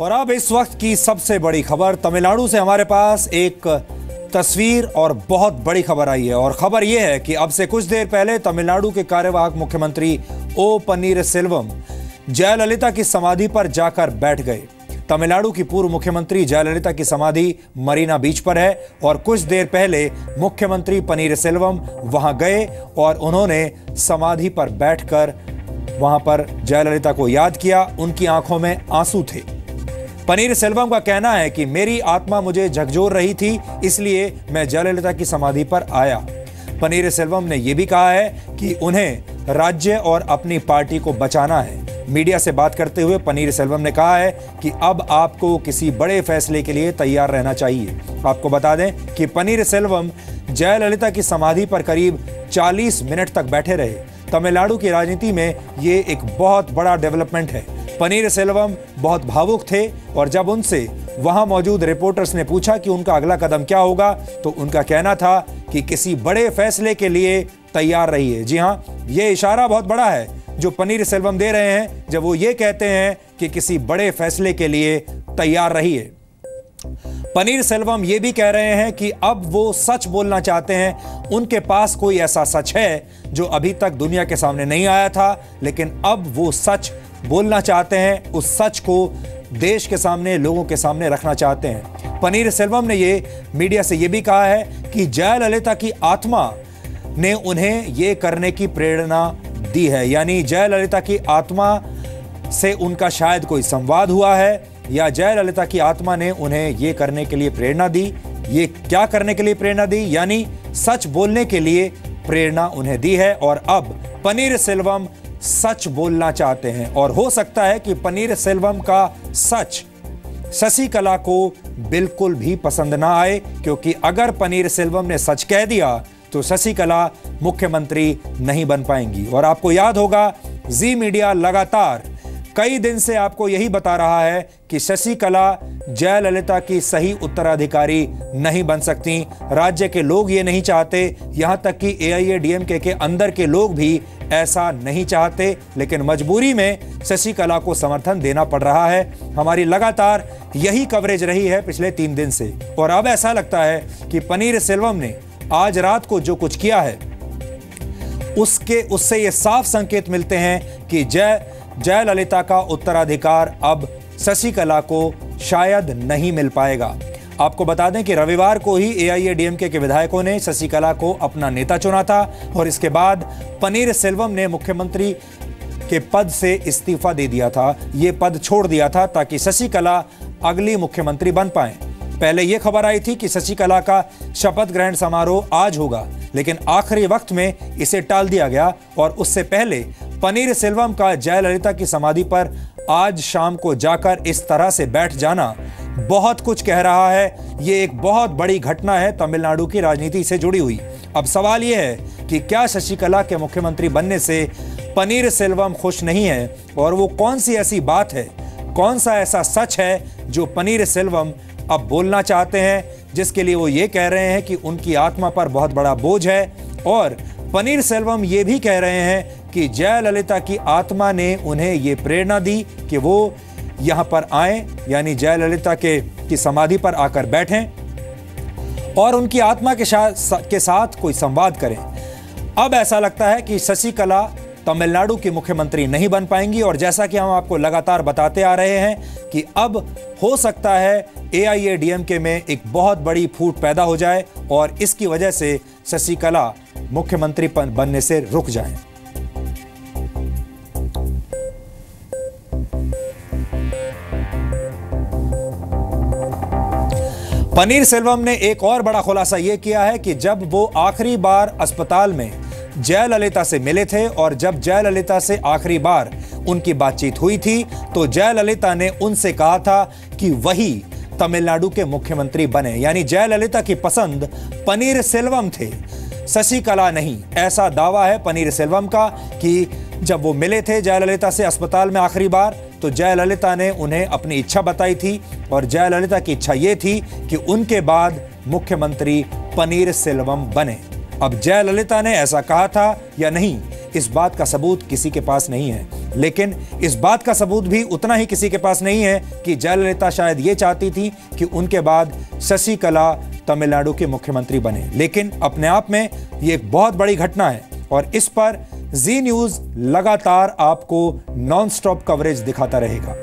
और अब इस वक्त की सबसे बड़ी खबर तमिलनाडु से हमारे पास एक तस्वीर और बहुत बड़ी खबर आई है। और खबर यह है कि अब से कुछ देर पहले तमिलनाडु के कार्यवाहक मुख्यमंत्री ओ पनीरसेल्वम जयललिता की समाधि पर जाकर बैठ गए। तमिलनाडु की पूर्व मुख्यमंत्री जयललिता की समाधि मरीना बीच पर है और कुछ देर पहले मुख्यमंत्री पनीरसेल्वम वहां गए और उन्होंने समाधि पर बैठकर वहां पर जयललिता को याद किया। उनकी आंखों में आंसू थे। पनीरसेल्वम का कहना है कि मेरी आत्मा मुझे झकझोर रही थी, इसलिए मैं जयललिता की समाधि पर आया। पनीरसेल्वम ने यह भी कहा है कि उन्हें राज्य और अपनी पार्टी को बचाना है। मीडिया से बात करते हुए पनीरसेल्वम ने कहा है कि अब आपको किसी बड़े फैसले के लिए तैयार रहना चाहिए। आपको बता दें कि पनीरसेल्वम जयललिता की समाधि पर करीब 40 मिनट तक बैठे रहे। तमिलनाडु की राजनीति में ये एक बहुत बड़ा डेवलपमेंट है। पनीरसेल्वम बहुत भावुक थे और जब उनसे वहां मौजूद रिपोर्टर्स ने पूछा कि उनका अगला कदम क्या होगा, तो उनका कहना था कि किसी बड़े फैसले के लिए तैयार रहिए। जी हां, यह इशारा बहुत बड़ा है जो पनीरसेल्वम दे रहे हैं जब वो ये कहते हैं कि किसी बड़े फैसले के लिए तैयार रहिए। पनीरसेल्वम ये भी कह रहे हैं कि अब वो सच बोलना चाहते हैं। उनके पास कोई ऐसा सच है जो अभी तक दुनिया के सामने नहीं आया था, लेकिन अब वो सच बोलना चाहते हैं। उस सच को देश के सामने, लोगों के सामने रखना चाहते हैं। पनीरसेल्वम ने ये मीडिया से ये भी कहा है कि जयललिता की आत्मा ने उन्हें ये करने की प्रेरणा दी है। यानी जयललिता की आत्मा से उनका शायद कोई संवाद हुआ है या जयललिता की आत्मा ने उन्हें ये करने के लिए प्रेरणा दी। ये क्या करने के लिए प्रेरणा दी? यानी सच बोलने के लिए प्रेरणा उन्हें दी है। और अब पनीरसेल्वम सच बोलना चाहते हैं और हो सकता है कि पनीरसेल्वम का सच शशिकला को बिल्कुल भी पसंद ना आए, क्योंकि अगर पनीरसेल्वम ने सच कह दिया तो शशिकला मुख्यमंत्री नहीं बन पाएंगी। और आपको याद होगा जी मीडिया लगातार कई दिन से आपको यही बता रहा है कि शशिकला जयललिता की सही उत्तराधिकारी नहीं बन सकती। राज्य के लोग ये नहीं चाहते, यहां तक कि AIADMK के अंदर के लोग भी ऐसा नहीं चाहते, लेकिन मजबूरी में शशिकला को समर्थन देना पड़ रहा है। हमारी लगातार यही कवरेज रही है पिछले 3 दिन से। और अब ऐसा लगता है कि पनीरसेल्वम ने आज रात को जो कुछ किया है उससे ये साफ संकेत मिलते हैं कि जयललिता का उत्तराधिकार अब शशिकला को शायद नहीं मिल पाएगा। आपको बता दें कि रविवार को ही AIADMK के विधायकों ने शशिकला को अपना नेता चुना था और इसके बाद पनीरसेल्वम ने मुख्यमंत्री के पद से इस्तीफा दे दिया था। ये पद छोड़ दिया था ताकि शशिकला अगली मुख्यमंत्री बन पाए। पहले यह खबर आई थी कि शशिकला का शपथ ग्रहण समारोह आज होगा, लेकिन आखिरी वक्त में इसे टाल दिया गया। और उससे पहले पनीरसेल्वम का जयललिता की समाधि पर आज शाम को जाकर इस तरह से बैठ जाना बहुत कुछ कह रहा है। यह एक बहुत बड़ी घटना है तमिलनाडु की राजनीति से जुड़ी हुई। अब सवाल यह है कि क्या शशिकला के मुख्यमंत्री बनने से पनीरसेल्वम खुश नहीं है, और वो कौन सी ऐसी बात है, कौन सा ऐसा सच है जो पनीरसेल्वम अब बोलना चाहते हैं, जिसके लिए वो ये कह रहे हैं कि उनकी आत्मा पर बहुत बड़ा बोझ है। और पनीरसेल्वम ये भी कह रहे हैं कि जयललिता की आत्मा ने उन्हें ये प्रेरणा दी कि वो यहां पर आए, यानी जयललिता की समाधि पर आकर बैठें और उनकी आत्मा के साथ कोई संवाद करें। अब ऐसा लगता है कि शशिकला तमिलनाडु की मुख्यमंत्री नहीं बन पाएंगी। और जैसा कि हम आपको लगातार बताते आ रहे हैं कि अब हो सकता है AIADMK में एक बहुत बड़ी फूट पैदा हो जाए और इसकी वजह से शशिकला मुख्यमंत्री बनने से रुक जाएं। पनीरसेल्वम ने एक और बड़ा खुलासा यह किया है कि जब वो आखिरी बार अस्पताल में जयललिता से मिले थे और जब जयललिता से आखिरी बार उनकी बातचीत हुई थी, तो जयललिता ने उनसे कहा था कि वही तमिलनाडु के मुख्यमंत्री बने। यानी जयललिता की पसंद पनीरसेल्वम थे, शशिकला नहीं। ऐसा दावा है पनीरसेल्वम का कि जब वो मिले थे जयललिता से अस्पताल में आखिरी बार, तो जयललिता ने उन्हें अपनी इच्छा बताई थी और जयललिता की इच्छा ये थी कि उनके बाद मुख्यमंत्री पनीरसेल्वम बने। अब जयललिता ने ऐसा कहा था या नहीं, इस बात का सबूत किसी के पास नहीं है। लेकिन इस बात का सबूत भी उतना ही किसी के पास नहीं है कि जयललिता शायद ये चाहती थी कि उनके बाद शशिकला तमिलनाडु के मुख्यमंत्री बने। लेकिन अपने आप में ये एक बहुत बड़ी घटना है और इस पर जी न्यूज़ लगातार आपको नॉन स्टॉप कवरेज दिखाता रहेगा।